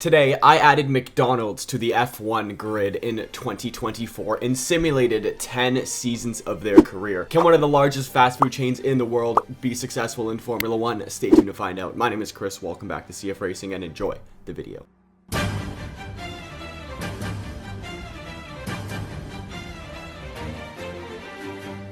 Today, I added McDonald's to the F1 grid in 2024 and simulated 10 seasons of their career. Can one of the largest fast food chains in the world be successful in Formula 1? Stay tuned to find out. My name is Chris, welcome back to CFRacing, and enjoy the video.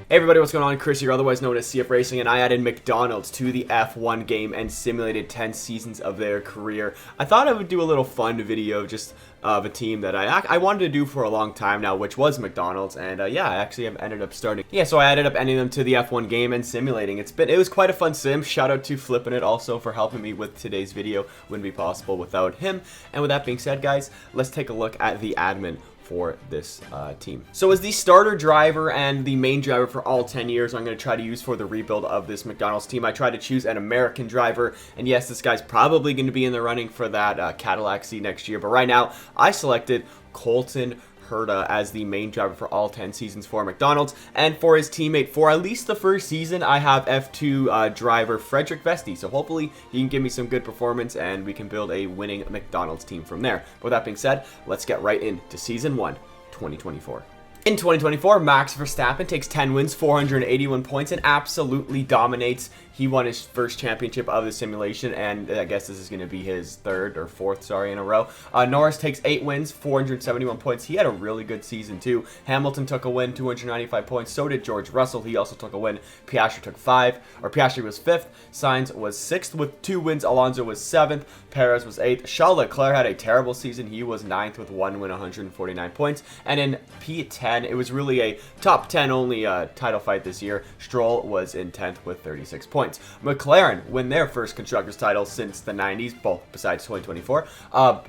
Hey everybody, what's going on? Chris here, otherwise known as CFRacing, and I added McDonald's to the F1 game and simulated 10 seasons of their career. I thought I would do a little fun video just of a team that I wanted to do for a long time now, which was McDonald's, and yeah, I actually have ended up starting. Yeah, so I ended up ending them to the F1 game and simulating. It was quite a fun sim. Shout out to Flippin' It also for helping me with today's video. Wouldn't be possible without him. And with that being said, guys, let's take a look at the admin for this team. So as the starter driver and the main driver for all 10 years, I'm going to try to use for the rebuild of this McDonald's team. I try to choose an American driver, and yes, this guy's probably going to be in the running for that Cadillac seat next year, but right now I selected Colton Herta as the main driver for all 10 seasons for McDonald's, and for his teammate for at least the first season, I have F2 driver Frederick Vesti. So hopefully he can give me some good performance and we can build a winning McDonald's team from there. With that being said, let's get right into season 1, 2024. In 2024, Max Verstappen takes 10 wins, 481 points, and absolutely dominates. He won his first championship of the simulation, and I guess this is going to be his third or fourth, in a row. Norris takes 8 wins, 471 points. He had a really good season, too. Hamilton took a win, 295 points. So did George Russell. He also took a win. Piastri took 5, or Piastri was 5th. Sainz was 6th with 2 wins. Alonso was 7th. Perez was 8th. Charles Leclerc had a terrible season. He was 9th with 1 win, 149 points. And in P10, it was really a top 10 only title fight this year. Stroll was in 10th with 36 points. McLaren win their first Constructors title since the 90s, both besides 2024.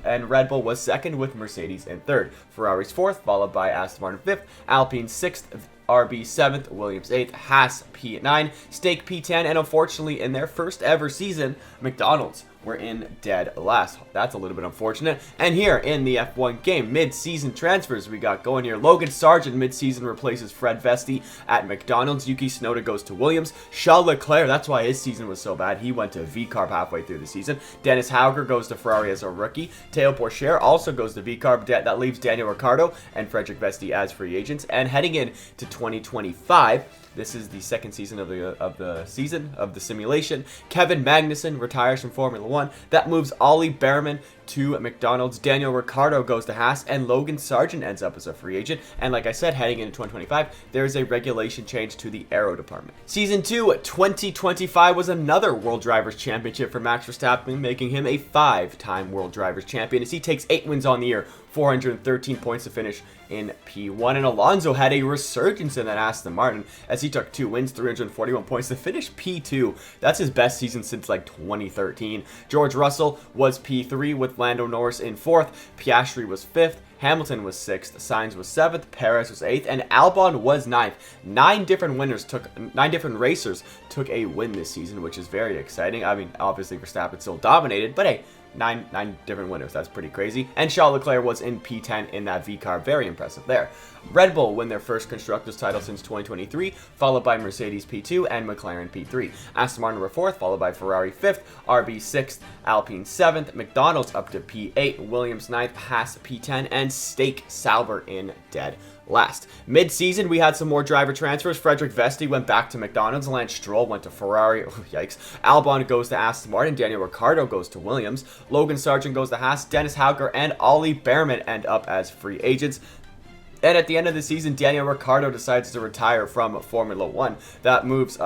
And Red Bull was 2nd with Mercedes in 3rd. Ferrari's 4th, followed by Aston Martin 5th. Alpine 6th. RB 7th, Williams 8th, Haas P9, Stake P10, and unfortunately in their first ever season, McDonald's were in dead last. That's a little bit unfortunate. And here in the F1 game, mid-season transfers we got going here. Logan Sargent mid-season replaces Fred Vesti at McDonald's. Yuki Tsunoda goes to Williams. Charles Leclerc, that's why his season was so bad. He went to V-Carb halfway through the season. Dennis Hauger goes to Ferrari as a rookie. Teo Pourchaire also goes to V-Carb. That leaves Daniel Ricciardo and Frederick Vesti as free agents. And heading into 2025, this is the second season of the simulation. Kevin Magnussen retires from Formula 1. That moves Ollie Behrman to McDonald's. Daniel Ricciardo goes to Haas, and Logan Sargent ends up as a free agent. And like I said, heading into 2025, there is a regulation change to the aero department. Season 2, 2025 was another World Drivers' Championship for Max Verstappen, making him a 5-time World Drivers' Champion as he takes 8 wins on the year, 413 points to finish in P1. And Alonso had a resurgence in that Aston Martin as he took 2 wins, 341 points to finish P2. That's his best season since like 2013. George Russell was P3 with Lando Norris in 4th. Piastri was 5th. Hamilton was 6th, Sainz was 7th, Perez was 8th, and Albon was 9th. 9 different racers took a win this season, which is very exciting. I mean, obviously Verstappen still dominated, but hey, 9 different winners. That's pretty crazy. And Charles Leclerc was in P10 in that V-Car. Very impressive there. Red Bull win their first Constructors title since 2023, followed by Mercedes P2 and McLaren P3. Aston Martin were 4th, followed by Ferrari 5th, RB 6th, Alpine 7th, McDonald's up to P8, Williams 9th, Haas P10, and Stake Sauber in dead last. Mid-season, we had some more driver transfers. Frederick Vesti went back to McDonald's. Lance Stroll went to Ferrari. Oh, yikes. Albon goes to Aston Martin. Daniel Ricciardo goes to Williams. Logan Sargent goes to Haas. Dennis Hauger and Ollie Behrman end up as free agents. And at the end of the season, Daniel Ricciardo decides to retire from Formula 1. That moves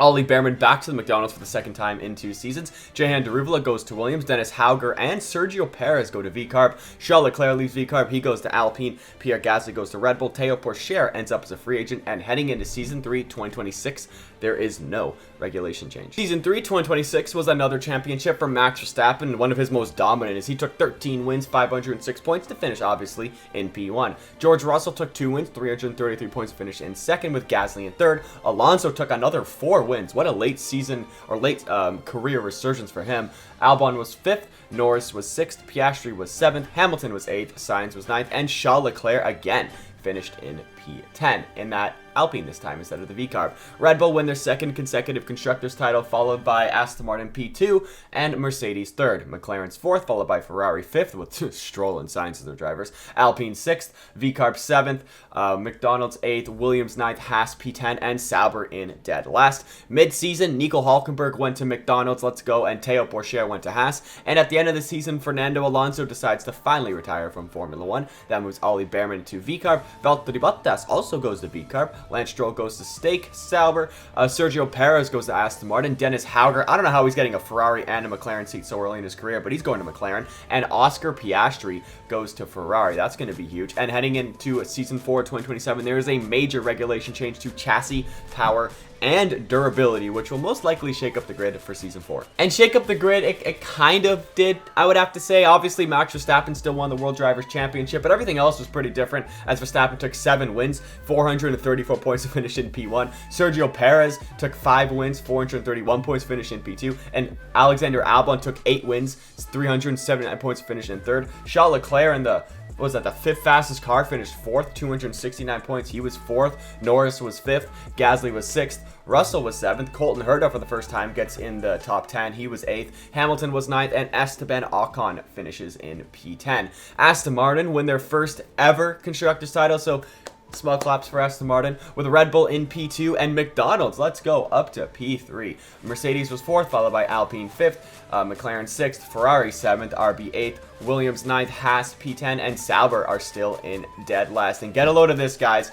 Ollie Behrman back to the McDonald's for the second time in 2 seasons. Jehan Daruvula goes to Williams. Dennis Hauger and Sergio Perez go to V-Carb. Charles Leclerc leaves V-Carb. He goes to Alpine. Pierre Gasly goes to Red Bull. Teo Pourchaire ends up as a free agent. And heading into Season 3, 2026, there is no regulation change. Season 3, 2026 was another championship for Max Verstappen, one of his most dominant as he took 13 wins, 506 points to finish, obviously, in P1. George Russell took 2 wins, 333 points to finish in 2nd with Gasly in 3rd. Alonso took another 4 wins. What a late season or late career resurgence for him. Albon was 5th, Norris was 6th, Piastri was 7th, Hamilton was 8th, Sainz was 9th, and Charles Leclerc again finished in P10 in that Alpine this time instead of the V-Carb. Red Bull win their second consecutive Constructors title, followed by Aston Martin P2 and Mercedes third. McLaren's fourth, followed by Ferrari fifth, with Stroll and Sainz as their drivers. Alpine sixth, V-Carb seventh, McDonald's eighth, Williams ninth, Haas P10, and Sauber in dead last. Mid-season, Nico Hülkenberg went to McDonald's, let's go, and Théo Pourchaire went to Haas. And at the end of the season, Fernando Alonso decides to finally retire from Formula 1. That moves Ollie Behrman to V-Carb. Valtteri Bottas also goes to V-Carb. Lance Stroll goes to Stake, Sauber. Sergio Perez goes to Aston Martin. Dennis Hauger, I don't know how he's getting a Ferrari and a McLaren seat so early in his career, but he's going to McLaren. And Oscar Piastri goes to Ferrari. That's going to be huge. And heading into season 4 2027, there is a major regulation change to chassis, power, and durability, which will most likely shake up the grid for season 4. And shake up the grid, it kind of did, I would have to say. Obviously, Max Verstappen still won the World Drivers' Championship, but everything else was pretty different, as Verstappen took 7 wins, 434 points to finish in P1. Sergio Perez took 5 wins, 431 points to finish in P2. And Alexander Albon took 8 wins, 379 points to finish in 3rd. Charles Leclerc in the the 5th fastest car, finished 4th, 269 points. He was 4th. Norris was 5th. Gasly was 6th. Russell was 7th. Colton Herta for the first time gets in the top 10. He was 8th. Hamilton was 9th. And Esteban Ocon finishes in P10. Aston Martin win their first ever Constructors title. So small claps for Aston Martin, with Red Bull in P2 and McDonald's, let's go, up to P3. Mercedes was 4th, followed by Alpine 5th, McLaren 6th, Ferrari 7th, RB 8th, Williams 9th, Haas P10, and Sauber are still in dead last. And get a load of this, guys.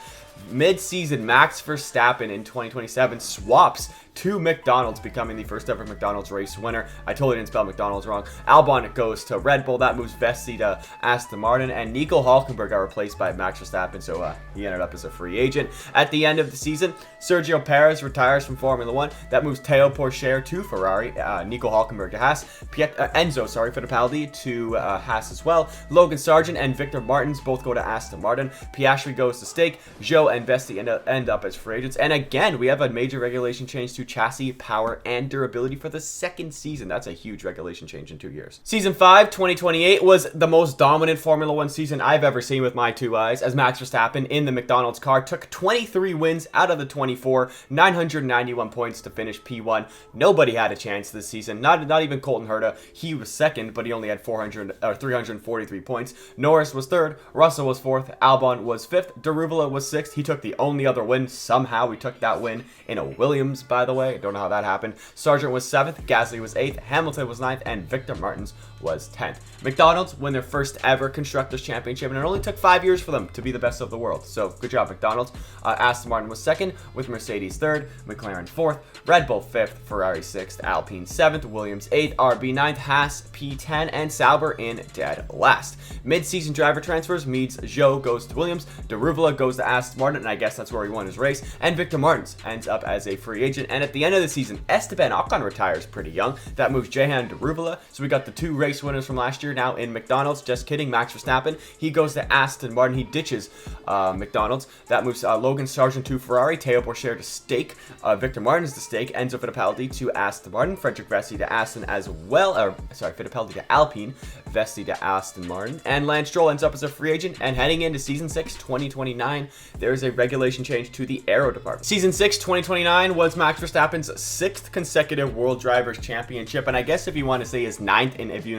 Mid-season, Max Verstappen in 2027 swaps to McDonald's, becoming the first ever McDonald's race winner. I totally didn't spell McDonald's wrong. Albon goes to Red Bull. That moves Vesti to Aston Martin. And Nico Hülkenberg got replaced by Max Verstappen, so he ended up as a free agent. At the end of the season, Sergio Perez retires from Formula 1. That moves Théo Pourchaire to Ferrari. Nico Hülkenberg to Haas. Enzo Fittipaldi to Haas as well. Logan Sargent and Victor Martins both go to Aston Martin. Piastri goes to Stake. Zhou and Vesti end up as free agents. And again, we have a major regulation change to chassis, power, and durability for the second season. That's a huge regulation change in 2 years. Season 5, 2028 was the most dominant Formula 1 season I've ever seen with my 2 eyes, as Max Verstappen in the McDonald's car took 23 wins out of the 24, 991 points to finish P1. Nobody had a chance this season, not even Colton Herta. He was 2nd, but he only had 343 points. Norris was 3rd, Russell was 4th, Albon was 5th, Daruvula was 6th. He took the only other win. Somehow he took that win in a Williams, by the way. I don't know how that happened. Sargent was 7th, Gasly was 8th, Hamilton was 9th, and Victor Martins was 10th. McDonald's win their first ever Constructors Championship, and it only took 5 years for them to be the best of the world. So good job, McDonald's. Aston Martin was 2nd, with Mercedes 3rd, McLaren 4th, Red Bull 5th, Ferrari 6th, Alpine 7th, Williams 8th, RB 9th, Haas P10, and Sauber in dead last. Mid-season driver transfers means Zhou goes to Williams, Daruvula goes to Aston Martin, and I guess that's where he won his race, and Victor Martins ends up as a free agent. And at the end of the season, Esteban Ocon retires pretty young. That moves Jehan Daruvula. So we got the 2 race winners from last year now in McDonald's. Just kidding, Max Verstappen. He goes to Aston Martin. He ditches McDonald's. That moves Logan Sargent to Ferrari, Théo Pourchaire to Stake, Victor Martins to Stake, Enzo Fittipaldi to Aston Martin, Frederick Vesti to Aston as well. Fittipaldi to Alpine, Vesti to Aston Martin, and Lance Stroll ends up as a free agent. And heading into season 6, 2029, there is a regulation change to the aero department. Season 6, 2029 was Max Verstappen's 6th consecutive World Drivers' Championship, and I guess if you want to say his 9th, and if you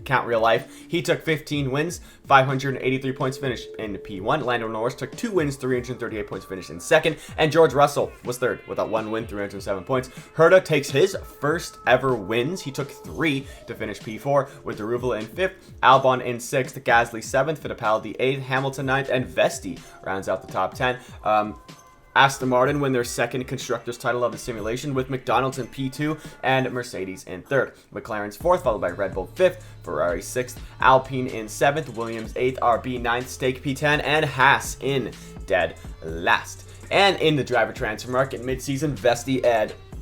count real life, he took 15 wins, 583 points finished in P1. Lando Norris took 2 wins, 338 points finished in 2nd, and George Russell was 3rd with a 1 win, 307 points. Herta takes his first ever wins. He took 3 to finish P4, with Daruvula in 5th, Albon in 6th, Gasly 7th, Fittipaldi 8th, Hamilton 9th, and Vesti rounds out the top 10. Aston Martin win their 2nd Constructors title of the simulation, with McDonald's in P2 and Mercedes in 3rd. McLaren's 4th, followed by Red Bull 5th, Ferrari 6th, Alpine in 7th, Williams 8th, RB 9th, Stake P10, and Haas in dead last. And in the driver transfer market mid-season, Vesti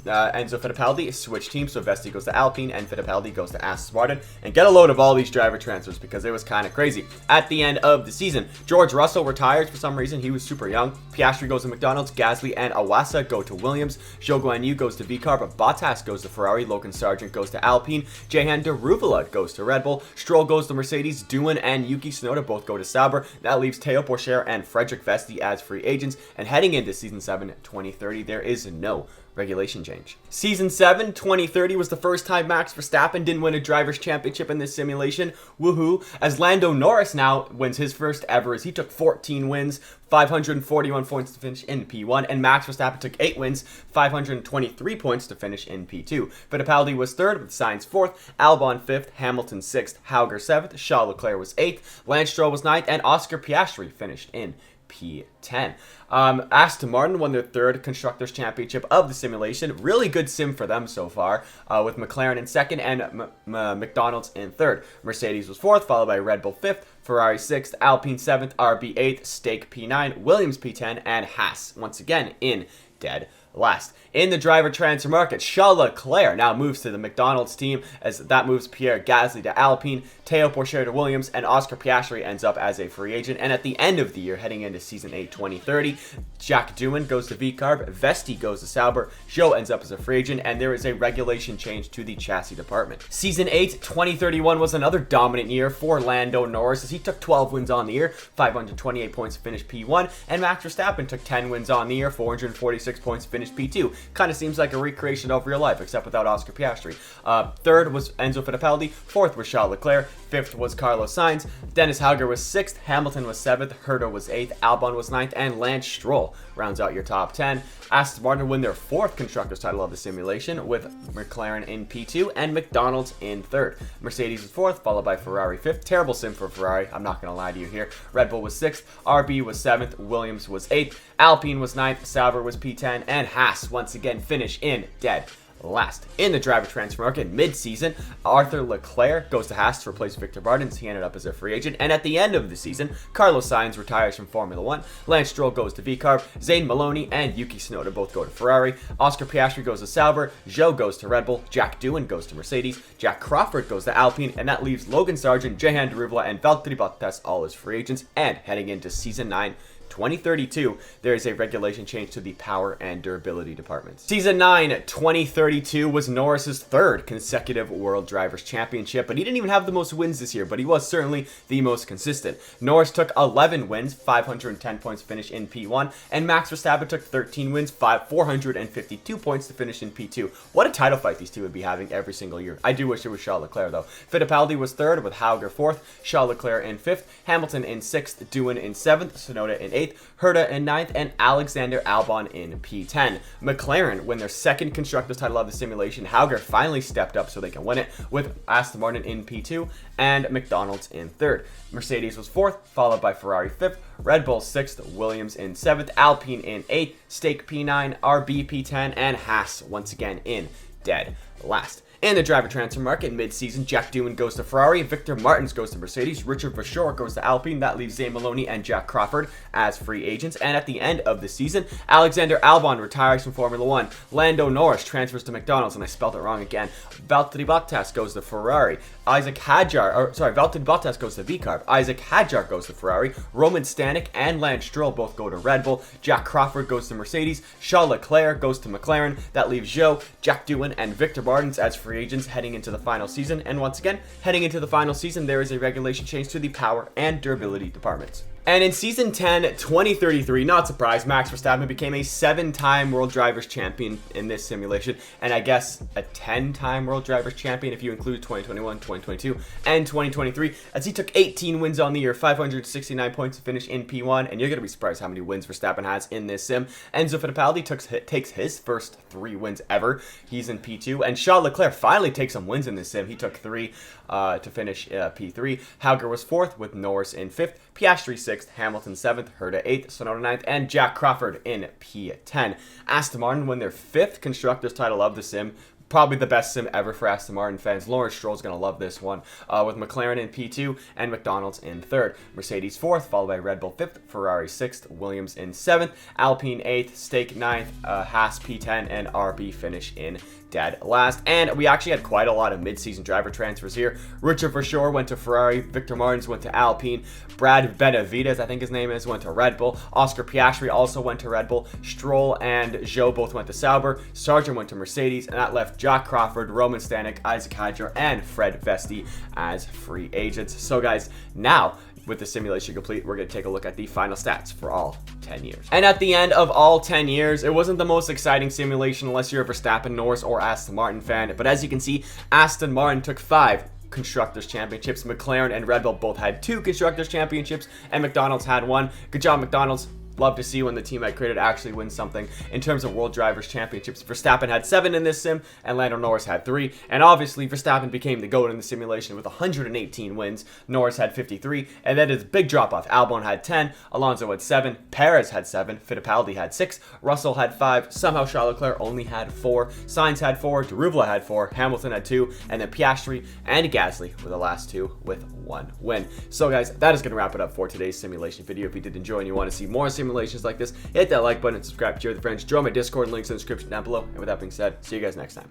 Enzo Fittipaldi switched teams, so Vesti goes to Alpine and Fittipaldi goes to Aston Martin. And get a load of all these driver transfers because it was kind of crazy. At the end of the season, George Russell retires for some reason. He was super young. Piastri goes to McDonald's. Gasly and Iwasa go to Williams. Zhou Guanyu goes to VCarb. Bottas goes to Ferrari. Logan Sargent goes to Alpine. Jehan Deruvala goes to Red Bull. Stroll goes to Mercedes. Doohan and Yuki Tsunoda both go to Sauber. That leaves Teo Pourchaire and Frederick Vesti as free agents. And heading into Season 7 2030, there is no regulation change. Season 7 2030 was the first time Max Verstappen didn't win a driver's championship in this simulation. Woohoo! As Lando Norris now wins his first ever, as he took 14 wins, 541 points to finish in P1, and Max Verstappen took 8 wins, 523 points to finish in P2. Fittipaldi was 3rd, with Sainz 4th, Albon 5th, Hamilton 6th, Hauger 7th, Charles Leclerc was 8th, Lance Stroll was 9th, and Oscar Piastri finished in P10. Aston Martin won their 3rd Constructors' Championship of the simulation. Really good sim for them so far, with McLaren in 2nd and McDonald's in 3rd. Mercedes was 4th, followed by Red Bull 5th, Ferrari 6th, Alpine 7th, RB 8th, Stake P9, Williams P10, and Haas once again in dead last. In the driver transfer market, Charles Leclerc now moves to the McDonald's team, as that moves Pierre Gasly to Alpine, Teo Pourchaire to Williams, and Oscar Piastri ends up as a free agent. And at the end of the year, heading into Season 8 2030, Jack Doohan goes to VCarb, Vesti goes to Sauber, Zhou ends up as a free agent, and there is a regulation change to the chassis department. Season 8 2031 was another dominant year for Lando Norris, as he took 12 wins on the year, 528 points to finish P1, and Max Verstappen took 10 wins on the year, 446 points to finish P2. Kind of seems like a recreation of real life, except without Oscar Piastri. 3rd was Enzo Fittipaldi, 4th was Charles Leclerc, 5th was Carlos Sainz, Dennis Hauger was 6th, Hamilton was 7th, Herta was 8th, Albon was 9th, and Lance Stroll rounds out your top 10. Aston Martin win their 4th Constructors' title of the simulation, with McLaren in P2 and McDonald's in 3rd. Mercedes was 4th, followed by Ferrari 5th. Terrible sim for Ferrari, I'm not going to lie to you here. Red Bull was 6th, RB was 7th, Williams was 8th, Alpine was 9th, Sauber was P10, and Haas once again finish in dead last. In the driver transfer market mid-season, Arthur Leclerc goes to Haas to replace Victor Bardens. He ended up as a free agent. And at the end of the season, Carlos Sainz retires from Formula 1. Lance Stroll goes to VCarb. Zane Maloney and Yuki Tsunoda both go to Ferrari. Oscar Piastri goes to Sauber. Zhou goes to Red Bull. Jack Doohan goes to Mercedes. Jack Crawford goes to Alpine. And that leaves Logan Sargent, Jehan Deruvala, and Valtteri Bottas all as free agents. And heading into Season 9 2032, there is a regulation change to the power and durability departments. Season 9 2032 was Norris's 3rd consecutive World Drivers' Championship, but he didn't even have the most wins this year, but he was certainly the most consistent. Norris took 11 wins, 510 points to finish in P1, and Max Verstappen took 13 wins, 452 points to finish in P2. What a title fight these two would be having every single year. I do wish it was Charles Leclerc, though. Fittipaldi was 3rd, with Hauger 4th, Charles Leclerc in 5th, Hamilton in 6th, Doohan in 7th, Tsunoda in 8th, Herta in 9th, and Alexander Albon in P10. McLaren win their 2nd Constructors' title of the simulation. Hauger finally stepped up so they can win it, with Aston Martin in P2 and McDonald's in 3rd. Mercedes was 4th, followed by Ferrari 5th, Red Bull 6th, Williams in 7th, Alpine in 8th, Stake P9, RB P10, and Haas once again in dead last. In the driver transfer market mid-season, Jack Doohan goes to Ferrari, Victor Martins goes to Mercedes, Richard Verschoor goes to Alpine. That leaves Zane Maloney and Jack Crawford as free agents. And at the end of the season, Alexander Albon retires from Formula 1. Lando Norris transfers to McDonald's, and I spelled it wrong again. Valtteri Bottas goes to Ferrari. Valtteri Bottas goes to VCarb. Isaac Hadjar goes to Ferrari. Roman Stanek and Lance Stroll both go to Red Bull. Jack Crawford goes to Mercedes. Charles Leclerc goes to McLaren. That leaves Zhou, Jack Doohan, and Victor Bardens as free agents heading into the final season. And once again, heading into the final season, there is a regulation change to the power and durability departments. And in Season 10, 2033, not surprised, Max Verstappen became a 7-time World Drivers' Champion in this simulation, and I guess a 10-time World Drivers' Champion if you include 2021, 2022, and 2023, as he took 18 wins on the year, 569 points to finish in P1, and you're going to be surprised how many wins Verstappen has in this sim. Enzo Fittipaldi takes his first 3 wins ever. He's in P2, and Charles Leclerc finally takes some wins in this sim. He took 3 to finish P3. Hauger was 4th, with Norris in 5th, Piastri 6th, Hamilton 7th, Herta 8th, Tsunoda 9th, and Jack Crawford in P10. Aston Martin won their 5th Constructors' title of the sim, probably the best sim ever for Aston Martin fans. Lawrence Stroll's going to love this one, with McLaren in P2 and McDonald's in 3rd. Mercedes 4th, followed by Red Bull 5th, Ferrari 6th, Williams in 7th, Alpine 8th, Stake 9th, Haas P10, and RB finish in dead last. And we actually had quite a lot of mid-season driver transfers here. Richard Verschoor went to Ferrari, Victor Martins went to Alpine, Brad Benavides, I think his name is, went to Red Bull, Oscar Piastri also went to Red Bull, Stroll and Zhou both went to Sauber, Sargent went to Mercedes, and that left Jack Crawford, Roman Stanek, Isaac Hydra, and Fred Vesti as free agents. So guys, now with the simulation complete, we're going to take a look at the final stats for all 10 years. And at the end of all 10 years, it wasn't the most exciting simulation unless you're a Verstappen, Norris, or Aston Martin fan. But as you can see, Aston Martin took 5 Constructors Championships. McLaren and Red Bull both had 2 Constructors Championships, and McDonald's had 1. Good job, McDonald's. Love to see when the team I created actually wins something. In terms of World Drivers' Championships, Verstappen had 7 in this sim, and Lando Norris had 3. And obviously, Verstappen became the GOAT in the simulation with 118 wins. Norris had 53, and then his big drop-off. Albon had 10, Alonso had 7, Perez had 7, Fittipaldi had 6, Russell had 5, somehow Charles Leclerc only had 4, Sainz had 4, Deruvla had 4, Hamilton had 2, and then Piastri and Gasly were the last 2 with 1 win. So guys, that is going to wrap it up for today's simulation video. If you did enjoy and you want to see more simulations like this, hit that like button and subscribe, share with your friends, join my Discord, links in the description down below. And with that being said, see you guys next time.